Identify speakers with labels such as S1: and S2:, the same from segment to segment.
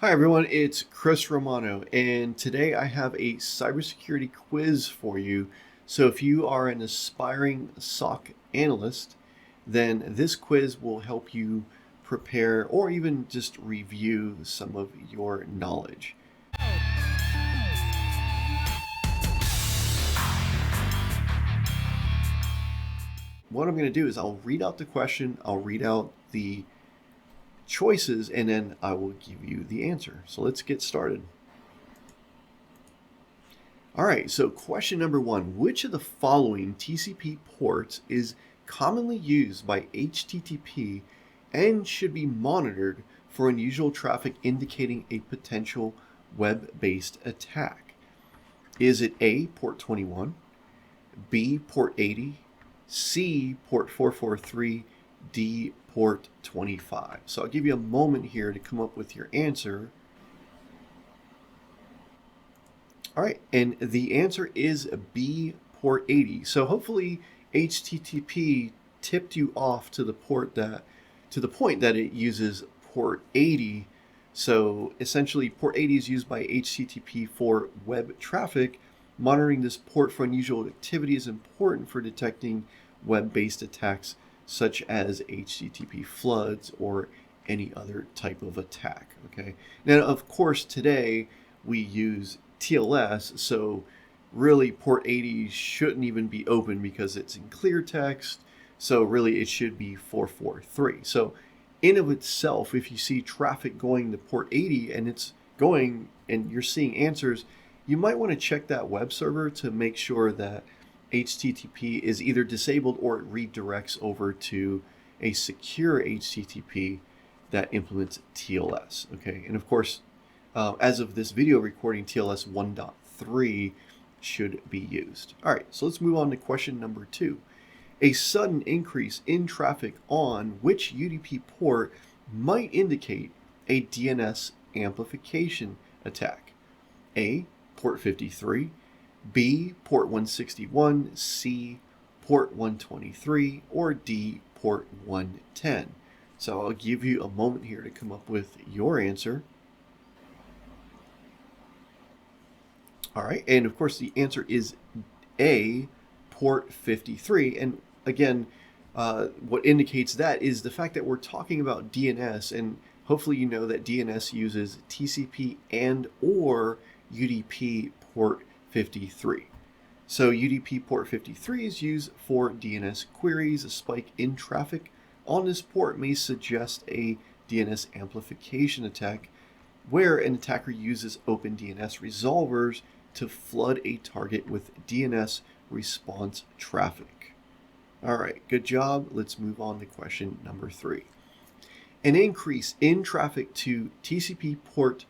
S1: Hi everyone, it's Chris Romano, and today I have a cybersecurity quiz for you. So if you are an aspiring SOC analyst, then this quiz will help you prepare or even just review some of your knowledge. What I'm going to do is I'll read out the question, I'll read out the choices, and then I will give you the answer. So let's get started. All right, so question number one, which of the following TCP ports is commonly used by HTTP and should be monitored for unusual traffic indicating a potential web-based attack? Is it A, port 21, B, port 80, C, port 443, D, port 25? So I'll give you a moment here to come up with your answer. All right, and the answer is B, port 80. So hopefully HTTP tipped you off to the point that it uses port 80. So essentially port 80 is used by HTTP for web traffic. Monitoring this port for unusual activity is important for detecting web-based attacks such as HTTP floods or any other type of attack. Okay. Now, of course, today we use TLS, so really port 80 shouldn't even be open because it's in clear text, so really it should be 443. So in of itself, if you see traffic going to port 80 and it's going and you're seeing answers, you might want to check that web server to make sure that HTTP is either disabled or it redirects over to a secure HTTP that implements TLS. Okay, and of course, as of this video recording, TLS 1.3 should be used. All right, so let's move on to question number two. A sudden increase in traffic on which UDP port might indicate a DNS amplification attack? A, port 53, B, port 161, C, port 123, or D, port 110. So I'll give you a moment here to come up with your answer. All right, and of course the answer is A, port 53. And again, what indicates that is the fact that we're talking about DNS, and hopefully you know that DNS uses TCP and or UDP port 53. So UDP port 53 is used for DNS queries. A spike in traffic on this port may suggest a DNS amplification attack where an attacker uses open DNS resolvers to flood a target with DNS response traffic. All right, good job. Let's move on to question number three. An increase in traffic to TCP port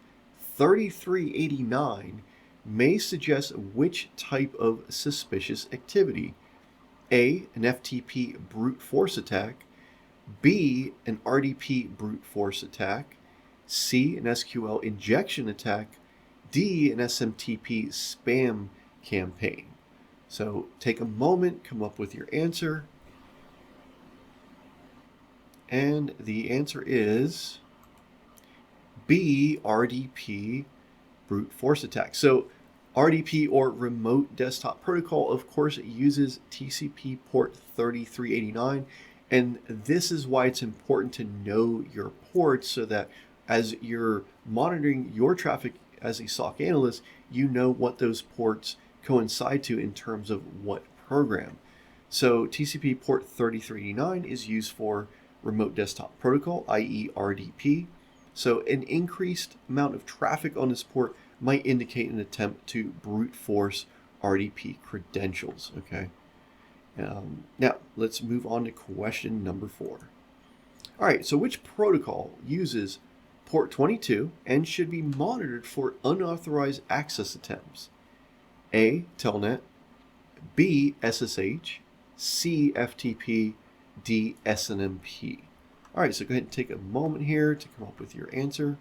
S1: 3389 may suggest which type of suspicious activity? A, an FTP brute force attack, B, an RDP brute force attack, C, an SQL injection attack, D, an SMTP spam campaign. So take a moment, come up with your answer. And the answer is B, RDP brute force attack. So RDP, or remote desktop protocol, of course, it uses TCP port 3389. And this is why it's important to know your ports so that as you're monitoring your traffic as a SOC analyst, you know what those ports coincide to in terms of what program. So TCP port 3389 is used for remote desktop protocol, i.e. RDP. So an increased amount of traffic on this port might indicate an attempt to brute force RDP credentials, okay? Now, let's move on to question number four. All right, so which protocol uses port 22 and should be monitored for unauthorized access attempts? A, Telnet, B, SSH, C, FTP, D, SNMP. All right, so go ahead and take a moment here to come up with your answer.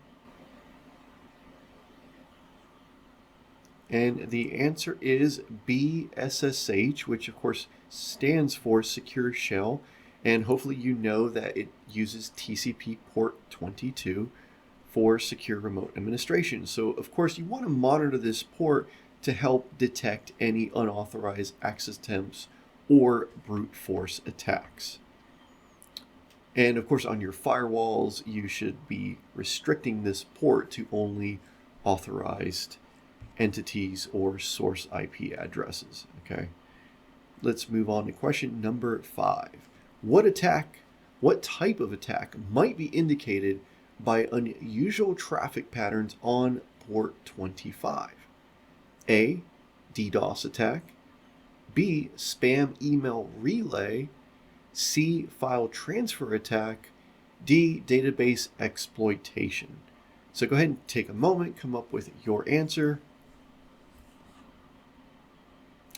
S1: And the answer is B, SSH, which of course stands for Secure Shell. And hopefully you know that it uses TCP port 22 for secure remote administration. So of course you want to monitor this port to help detect any unauthorized access attempts or brute force attacks. And of course on your firewalls, you should be restricting this port to only authorized entities or source IP addresses, okay? Let's move on to question number 5. What type of attack might be indicated by unusual traffic patterns on port 25? A, DDoS attack. B, spam email relay. C, file transfer attack. D, database exploitation. So go ahead and take a moment, come up with your answer.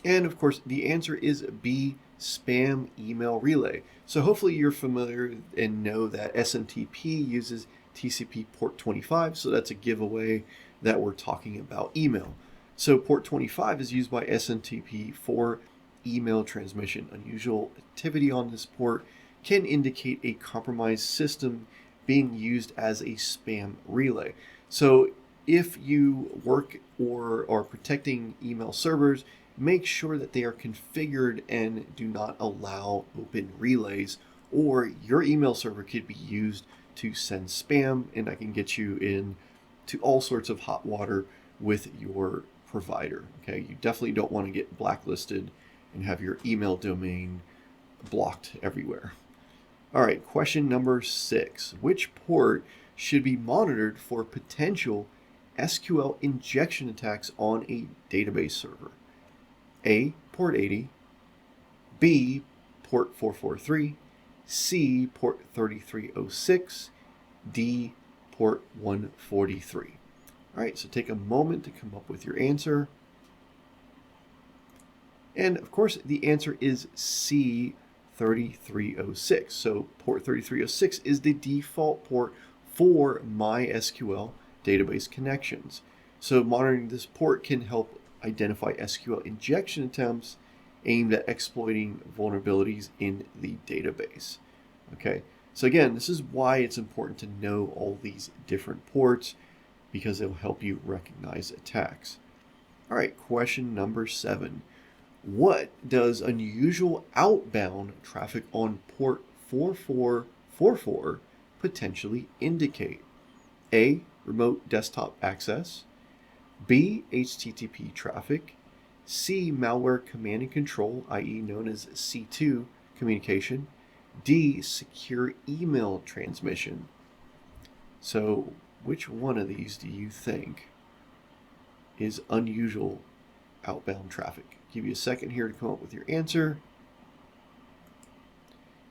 S1: And of course, the answer is B, spam email relay. So hopefully you're familiar and know that SNMP uses TCP port 25, so that's a giveaway that we're talking about email. So port 25 is used by SNMP for email transmission. Unusual activity on this port can indicate a compromised system being used as a spam relay. So if you work or are protecting email servers, make sure that they are configured and do not allow open relays, or your email server could be used to send spam, and that can get you into all sorts of hot water with your provider. Okay, you definitely don't want to get blacklisted and have your email domain blocked everywhere. All right, question number 6. Which port should be monitored for potential SQL injection attacks on a database server? A, port 80, B, port 443, C, port 3306, D, port 143. All right, so take a moment to come up with your answer. And of course, the answer is C, 3306. So port 3306 is the default port for MySQL database connections. So monitoring this port can help identify SQL injection attempts aimed at exploiting vulnerabilities in the database. Okay, so again, this is why it's important to know all these different ports, because it'll help you recognize attacks. All right, question number 7. What does unusual outbound traffic on port 4444 potentially indicate? A, remote desktop access. B, HTTP traffic. C, malware command and control, i.e. known as C2 communication. D, secure email transmission. So which one of these do you think is unusual outbound traffic? Give you a second here to come up with your answer.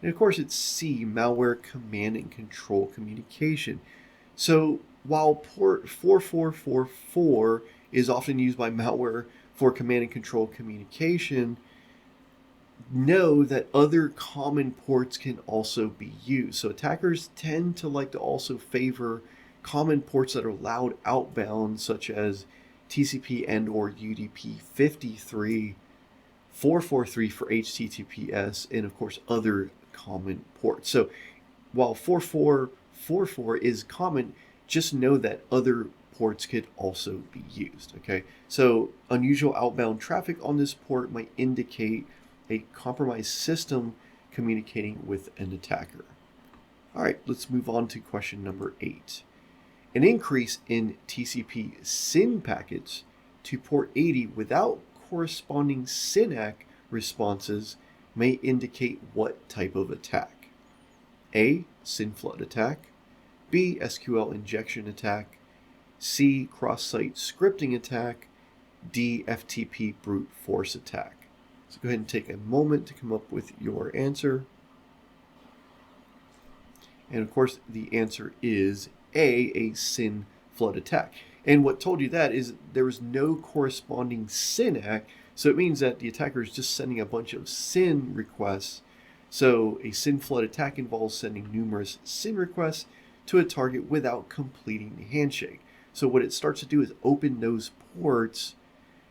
S1: And of course it's C, malware command and control communication. So while port 4444 is often used by malware for command and control communication, know that other common ports can also be used. So attackers tend to like to also favor common ports that are allowed outbound, such as TCP and or UDP 53, 443 for HTTPS, and of course other common ports. So while 4444 is common, just know that other ports could also be used, okay? So unusual outbound traffic on this port might indicate a compromised system communicating with an attacker. All right, let's move on to question number 8. An increase in TCP SYN packets to port 80 without corresponding SYNAC responses may indicate what type of attack? A, SYN flood attack. B, SQL injection attack. C, cross-site scripting attack. D, FTP brute force attack. So go ahead and take a moment to come up with your answer. And of course, the answer is a SYN flood attack. And what told you that is there was no corresponding SYNAC, so it means that the attacker is just sending a bunch of SYN requests. So a SYN flood attack involves sending numerous SYN requests to a target without completing the handshake. So what it starts to do is open those ports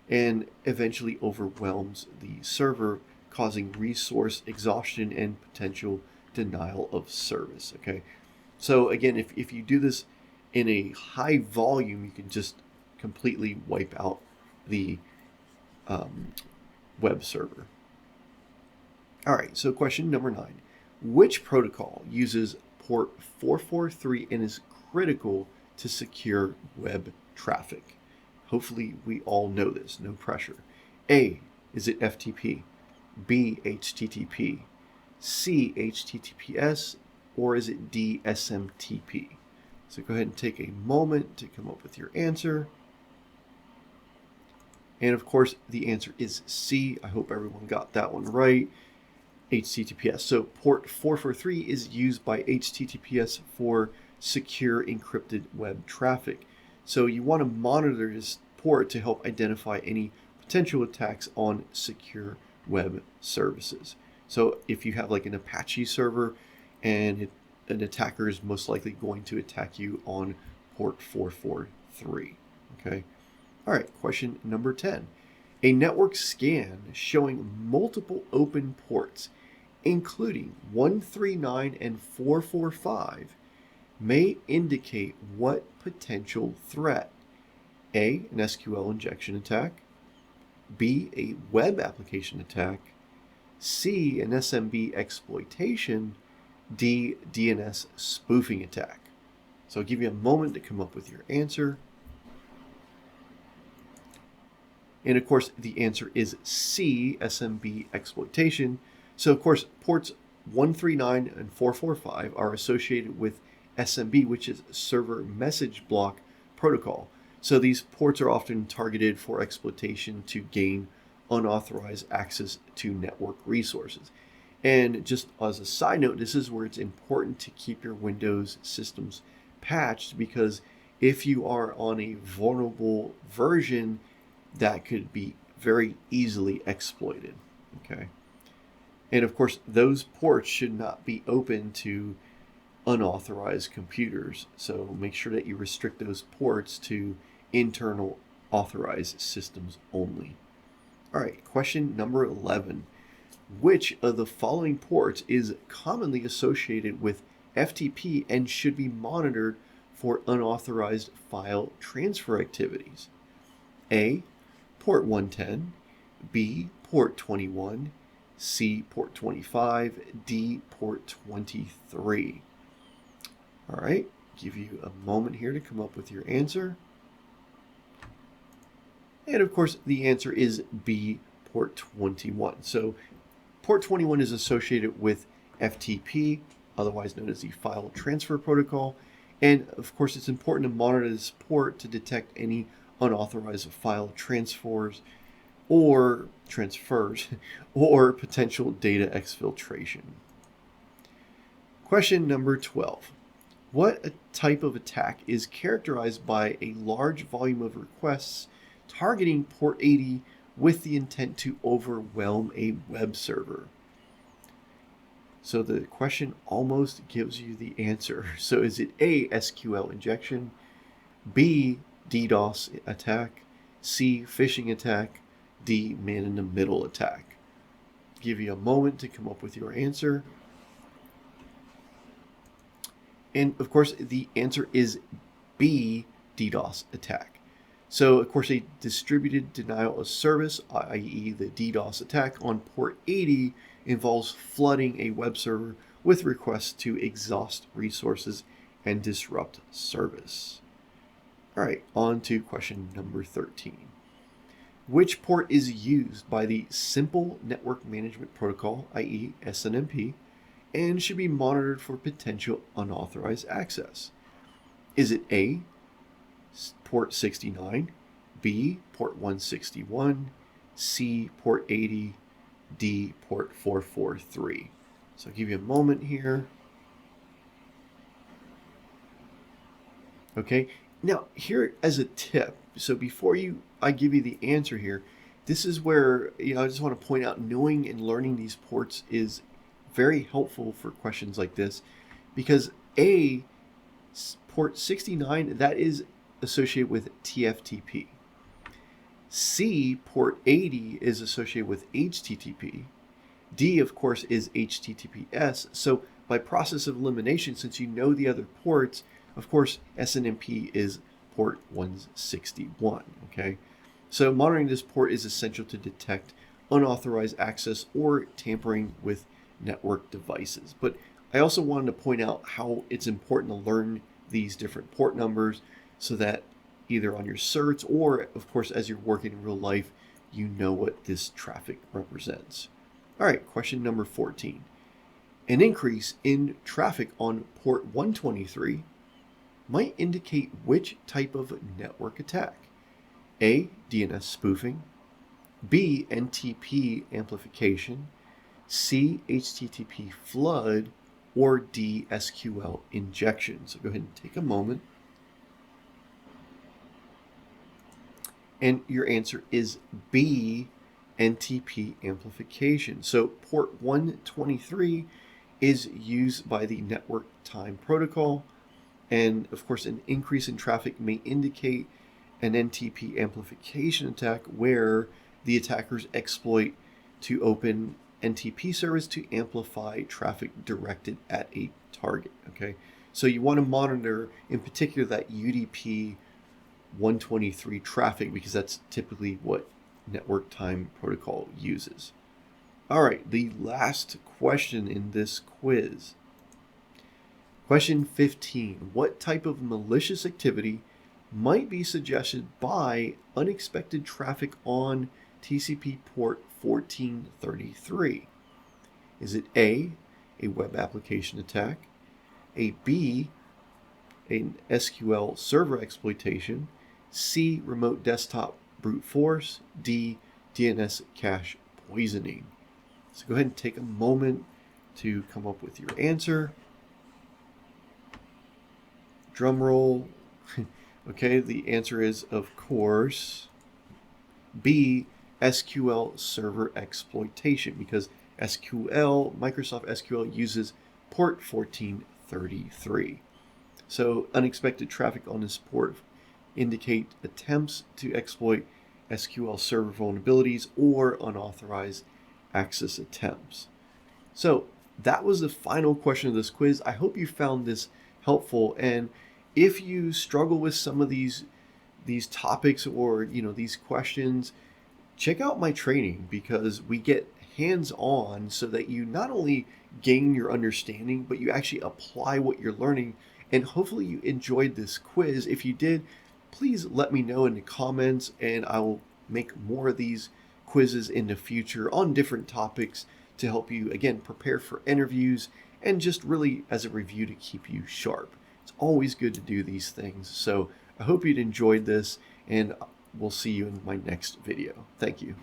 S1: and eventually overwhelms the server, causing resource exhaustion and potential denial of service. Okay, so again, if you do this in a high volume, you can just completely wipe out the web server. All right, so question number 9. Which protocol uses port 443 and is critical to secure web traffic? Hopefully we all know this, no pressure. A, is it FTP? B, HTTP? C, HTTPS? Or is it D, SMTP? So go ahead and take a moment to come up with your answer. And of course, the answer is C. I hope everyone got that one right. HTTPS. So port 443 is used by HTTPS for secure encrypted web traffic. So you want to monitor this port to help identify any potential attacks on secure web services. So if you have like an Apache server and an attacker is most likely going to attack you on port 443. Okay. All right, question number 10. A network scan showing multiple open ports, including 139 and 445, may indicate what potential threat? A, an SQL injection attack. B, a web application attack. C, an SMB exploitation. D, DNS spoofing attack. So I'll give you a moment to come up with your answer. And of course, the answer is C, SMB exploitation. So of course, ports 139 and 445 are associated with SMB, which is Server Message Block Protocol. So these ports are often targeted for exploitation to gain unauthorized access to network resources. And just as a side note, this is where it's important to keep your Windows systems patched, because if you are on a vulnerable version, that could be very easily exploited. Okay. And of course, those ports should not be open to unauthorized computers. So make sure that you restrict those ports to internal authorized systems only. All right, question number 11. Which of the following ports is commonly associated with FTP and should be monitored for unauthorized file transfer activities? A, port 110, B, port 21, C, port 25, D, port 23. All right, give you a moment here to come up with your answer. And of course, the answer is B, port 21. So port 21 is associated with FTP, otherwise known as the File Transfer Protocol. And of course, it's important to monitor this port to detect any unauthorized file transfers or potential data exfiltration. Question number 12. What type of attack is characterized by a large volume of requests targeting port 80 with the intent to overwhelm a web server? So the question almost gives you the answer. So is it A, SQL injection, B, DDoS attack, C, phishing attack, D, man-in-the-middle attack? I'll give you a moment to come up with your answer. And of course, the answer is B, DDoS attack. So of course, a distributed denial of service, i.e. the DDoS attack on port 80, involves flooding a web server with requests to exhaust resources and disrupt service. All right, on to question number 13. Which port is used by the Simple Network Management Protocol, i.e. SNMP, and should be monitored for potential unauthorized access? Is it A, port 69, B, port 161, C, port 80, D, port 443? So I'll give you a moment here. Okay, now here as a tip, so before I give you the answer here, this is where I just want to point out knowing and learning these ports is very helpful for questions like this, because A, port 69, that is associated with TFTP. C, port 80 is associated with HTTP. D, of course, is HTTPS. So by process of elimination, since you know the other ports, of course, SNMP is port 161, okay? So monitoring this port is essential to detect unauthorized access or tampering with network devices. But I also wanted to point out how it's important to learn these different port numbers so that either on your certs or, of course, as you're working in real life, you know what this traffic represents. All right, question number 14. An increase in traffic on port 123 might indicate which type of network attack? A, DNS spoofing, B, NTP amplification, C, HTTP flood, or D, SQL injection. So go ahead and take a moment. And your answer is B, NTP amplification. So port 123 is used by the network time protocol. And of course, an increase in traffic may indicate an NTP amplification attack where the attackers exploit to open NTP service to amplify traffic directed at a target, okay? So you want to monitor in particular that UDP 123 traffic because that's typically what network time protocol uses. All right, the last question in this quiz. Question 15. What type of malicious activity might be suggested by unexpected traffic on TCP port 1433? Is it A, a web application attack, a B, an SQL server exploitation, C, remote desktop brute force, D, DNS cache poisoning? So go ahead and take a moment to come up with your answer. Drum roll. Okay, the answer is, of course, B, SQL server exploitation, because SQL, Microsoft SQL uses port 1433. So unexpected traffic on this port indicate attempts to exploit SQL server vulnerabilities or unauthorized access attempts. So that was the final question of this quiz. I hope you found this helpful, and if you struggle with some of these topics or these questions, check out my training because we get hands-on so that you not only gain your understanding, but you actually apply what you're learning. And hopefully you enjoyed this quiz. If you did, please let me know in the comments, and I will make more of these quizzes in the future on different topics to help you, again, prepare for interviews and just really as a review to keep you sharp. It's always good to do these things. So I hope you'd enjoyed this, and we'll see you in my next video. Thank you.